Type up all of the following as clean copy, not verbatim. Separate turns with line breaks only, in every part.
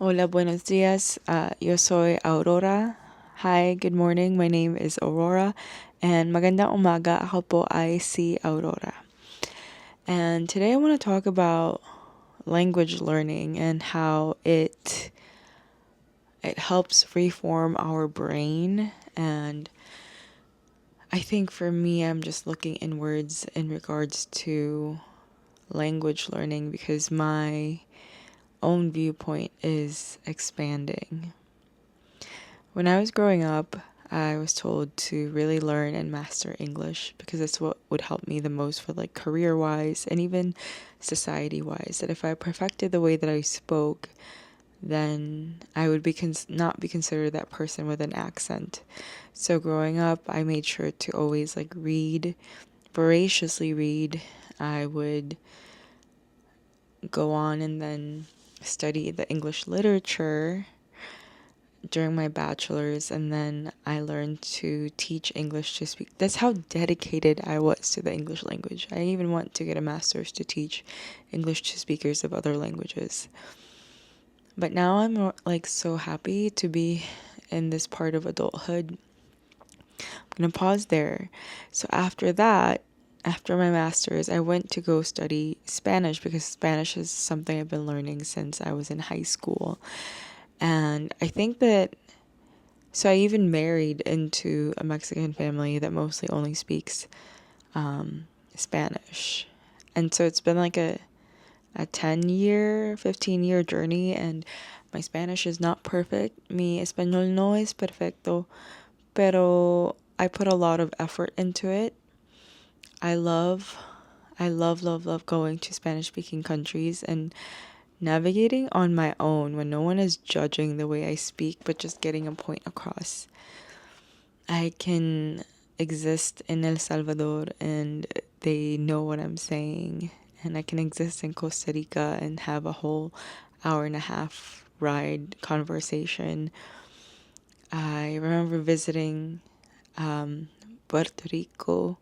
Hola, buenos días. Yo soy Aurora. Hi, good morning. My name is Aurora. And magandang umaga. Ako po ay si Aurora. And today I want to talk about language learning and how it helps reform our brain. And I think for me, I'm just looking inwards in regards to language learning because my own viewpoint is expanding. When I was growing up, I was told to really learn and master English because it's what would help me the most for like career wise and even society wise. That if I perfected the way that I spoke, then I would not be considered that person with an accent. So growing up, I made sure to always like read, voraciously read. I would go on and then study the English literature during my bachelor's, and then I learned to teach English to speak. That's how dedicated I was to the English language. I even want to get a master's to teach English to speakers of other languages. But now I'm like so happy to be in this part of adulthood. I'm gonna pause there. So after that, after my master's, I went to go study Spanish because Spanish is something I've been learning since I was in high school. And I think that So I even married into a Mexican family that mostly only speaks Spanish. And so it's been like a 10-year, 15-year journey, and my Spanish is not perfect. Mi español no es perfecto, pero I put a lot of effort into it. I love, love going to Spanish speaking countries and navigating on my own when no one is judging the way I speak, but just getting a point across. I can exist in El Salvador and they know what I'm saying. And I can exist in Costa Rica and have a whole hour and a half ride conversation. I remember visiting Puerto Rico,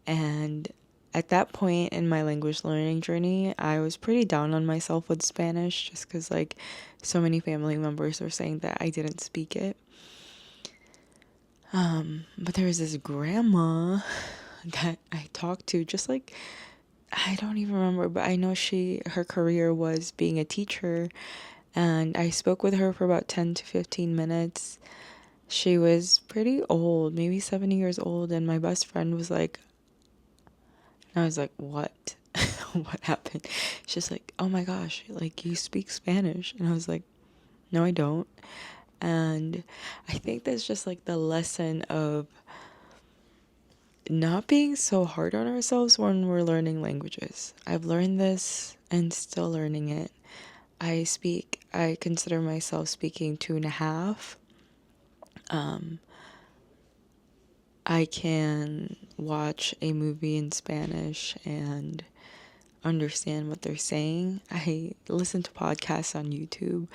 and at that point in my language learning journey, I was pretty down on myself with Spanish just because, like, so many family members were saying that I didn't speak it. But there was this grandma that I talked to, just like, I don't even remember, but I know her career was being a teacher, and I spoke with her for about 10 to 15 minutes. She was pretty old, maybe 70 years old, and my best friend was like, I was like, what? What happened? She's like, oh my gosh, like, you speak Spanish. And I was like, no, I don't. And I think that's just like the lesson of not being so hard on ourselves when we're learning languages. I've learned this and still learning it. I consider myself speaking two and a half. I can watch a movie in Spanish and understand what they're saying. I listen to podcasts on YouTube,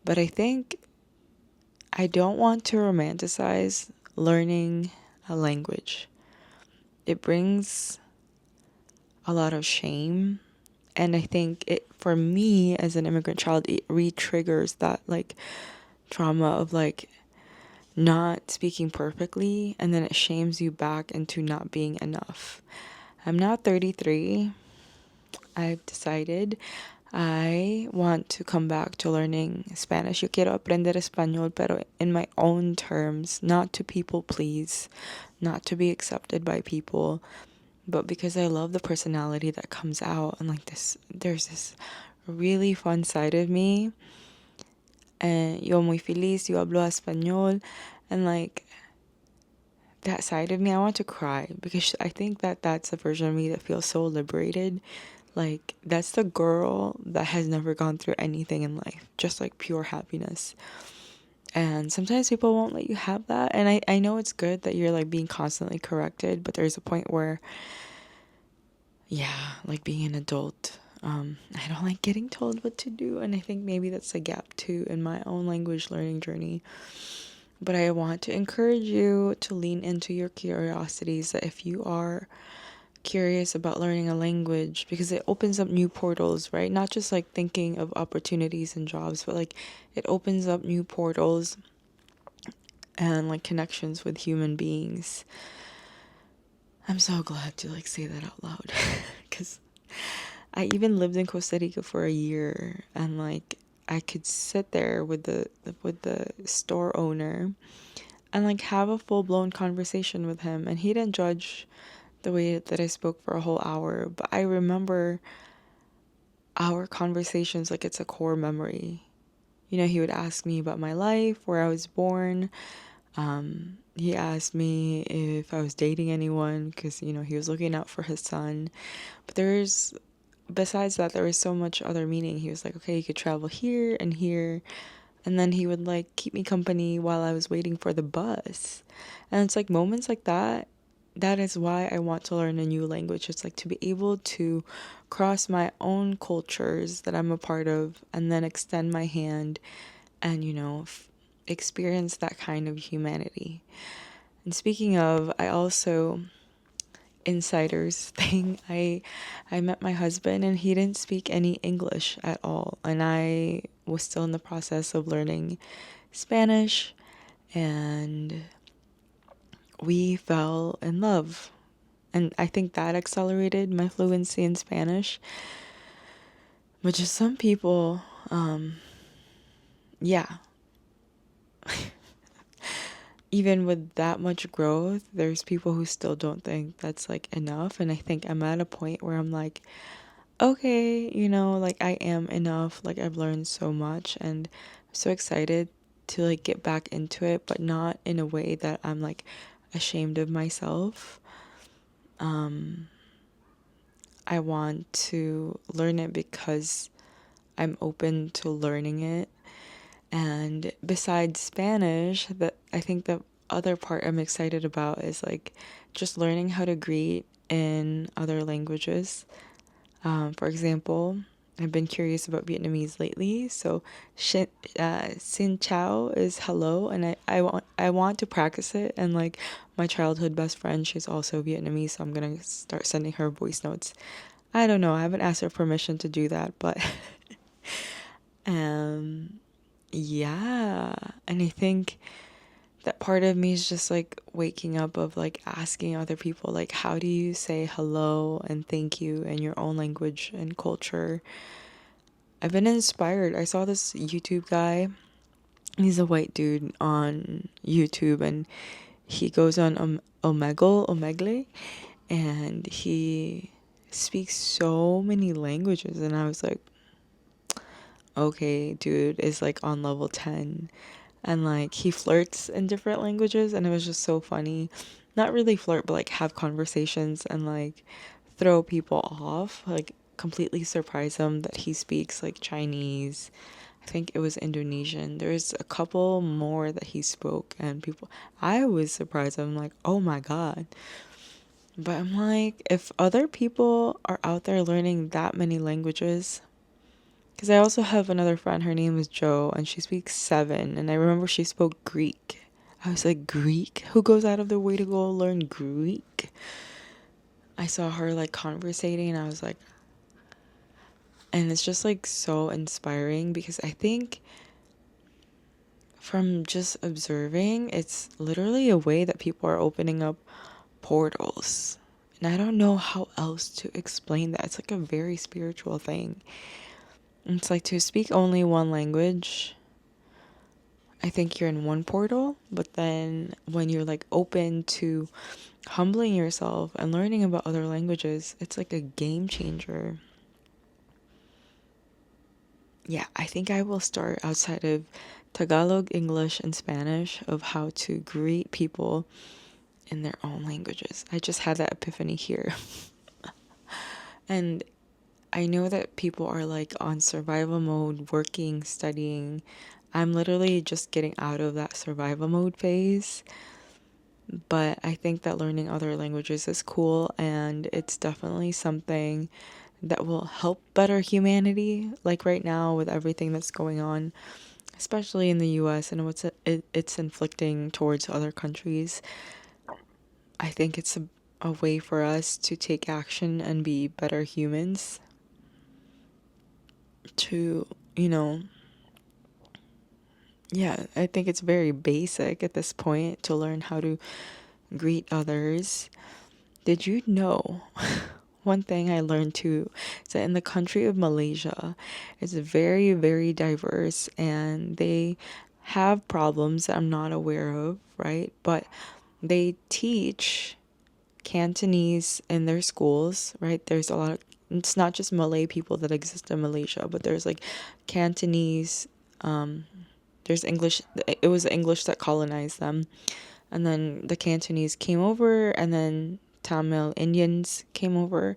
but I think I don't want to romanticize learning a language. It brings a lot of shame, and I think it, for me as an immigrant child, it re-triggers that like trauma of like not speaking perfectly, and then it shames you back into not being enough. I'm now 33. I've decided I want to come back to learning Spanish. Yo quiero aprender español, pero in my own terms, not to people please, not to be accepted by people, but because I love the personality that comes out, and like there's this really fun side of me. And yo muy feliz, yo hablo español, and like that side of me, I want to cry because I think that that's a version of me that feels so liberated. Like, that's the girl that has never gone through anything in life, just like pure happiness. And sometimes people won't let you have that. And I know it's good that you're like being constantly corrected, but there's a point where, yeah, like being an adult, I don't like getting told what to do. And I think maybe that's a gap too in my own language learning journey. But I want to encourage you to lean into your curiosities, that if you are curious about learning a language because it opens up new portals, right? Not just like thinking of opportunities and jobs, but like it opens up new portals and like connections with human beings. I'm so glad to like say that out loud because I even lived in Costa Rica for a year, and like I could sit there with the store owner and like have a full-blown conversation with him, and he didn't judge the way that I spoke for a whole hour, but I remember our conversations like it's a core memory. You know, he would ask me about my life, where I was born. He asked me if I was dating anyone because, you know, he was looking out for his son. But besides that, there was so much other meaning. He was like, okay, you could travel here and here. And then he would like keep me company while I was waiting for the bus. And it's like moments like that. That is why I want to learn a new language. It's like to be able to cross my own cultures that I'm a part of and then extend my hand and, you know, experience that kind of humanity. And speaking of, I also insiders thing. I met my husband and he didn't speak any English at all, and I was still in the process of learning Spanish, and we fell in love. And I think that accelerated my fluency in Spanish. But just some people, yeah, even with that much growth, there's people who still don't think that's like enough. And I think I'm at a point where I'm like, okay, you know, like I am enough. Like I've learned so much and I'm so excited to like get back into it, but not in a way that I'm like ashamed of myself. I want to learn it because I'm open to learning it. And besides Spanish, that I think the other part I'm excited about is like just learning how to greet in other languages. For example, I've been curious about Vietnamese lately. So, xin chào is hello, and I want to practice it. And like my childhood best friend, she's also Vietnamese, so I'm gonna start sending her voice notes. I don't know. I haven't asked her permission to do that, but um, yeah. And I think that part of me is just like waking up of like asking other people like how do you say hello and thank you in your own language and culture. I've been inspired. I saw this YouTube guy. He's a white dude on YouTube, and he goes on Omegle, and he speaks so many languages, and I was like, okay, dude is like on level 10. And like he flirts in different languages, and it was just so funny. Not really flirt, but like have conversations and like throw people off, like completely surprise them that he speaks like Chinese. I think it was Indonesian. There's a couple more that he spoke, and people, I was surprised. I'm like, oh my God. But I'm like, if other people are out there learning that many languages, because I also have another friend, her name is Jo, and she speaks 7. And I remember she spoke Greek. I was like, Greek? Who goes out of their way to go learn Greek? I saw her like conversating, and I was like, and it's just like so inspiring because I think from just observing, it's literally a way that people are opening up portals. And I don't know how else to explain that. It's like a very spiritual thing. It's like to speak only one language, I think you're in one portal, but then when you're like open to humbling yourself and learning about other languages, it's like a game changer. Yeah, I think I will start outside of Tagalog, English, and Spanish of how to greet people in their own languages. I just had that epiphany here. And I know that people are like on survival mode, working, studying. I'm literally just getting out of that survival mode phase. But I think that learning other languages is cool, and it's definitely something that will help better humanity. Like right now, with everything that's going on, especially in the US and it's inflicting towards other countries, I think it's a way for us to take action and be better humans, to, yeah, I think it's very basic at this point to learn how to greet others. Did you know? One thing I learned too is that in the country of Malaysia, it's very, very diverse and they have problems that I'm not aware of, right? But they teach Cantonese in their schools, right? There's a lot of, it's not just Malay people that exist in Malaysia, but there's like Cantonese, there's English, it was English that colonized them. And then the Cantonese came over, and then Tamil Indians came over.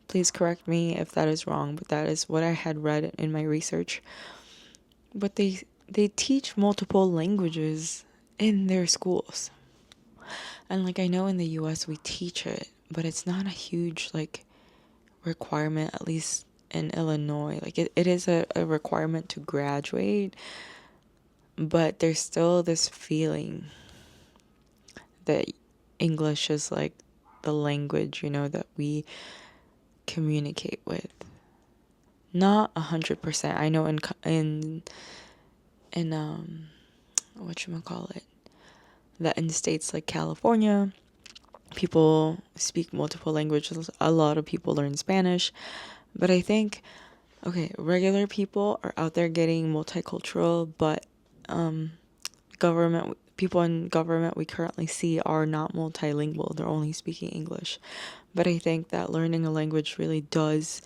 Please correct me if that is wrong, but that is what I had read in my research. But they teach multiple languages in their schools. And like I know in the US we teach it, but it's not a huge like requirement, at least in Illinois. Like it is a requirement to graduate, but there's still this feeling that English is like the language, that we communicate with. Not 100%. I know in whatchamacallit, that in states like California, people speak multiple languages. A lot of people learn Spanish. But I think, okay, regular people are out there getting multicultural, but people in government we currently see are not multilingual. They're only speaking English. But I think that learning a language really does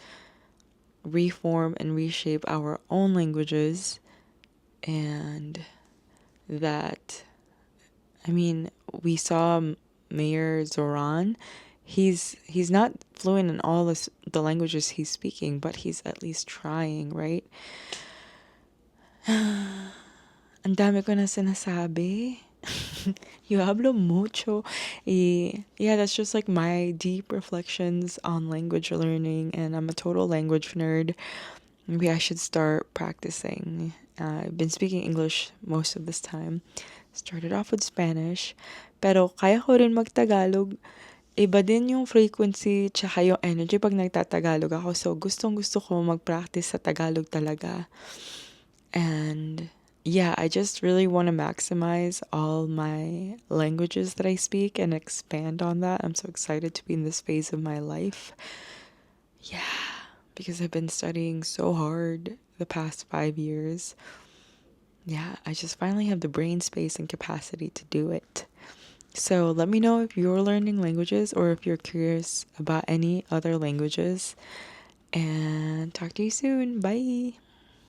reform and reshape our own languages, and that, I mean, we saw Mayor Zoran. He's not fluent in all the languages he's speaking, but he's at least trying, right? Ang dami ko na sinasabi. You hablo mucho. Yeah, that's just like my deep reflections on language learning, and I'm a total language nerd. Maybe I should start practicing. I've been speaking English most of this time. Started off with Spanish, pero kaya ko rin mag-Tagalog. Iba din yung frequency tsaka yung energy pag nagtatagalog ako. So, gustong-gusto ko mag-practice sa Tagalog talaga. And yeah, I just really want to maximize all my languages that I speak and expand on that. I'm so excited to be in this phase of my life. Yeah, because I've been studying so hard the past 5 years. Yeah, I just finally have the brain space and capacity to do it. So let me know if you're learning languages or if you're curious about any other languages. And talk to you soon. Bye.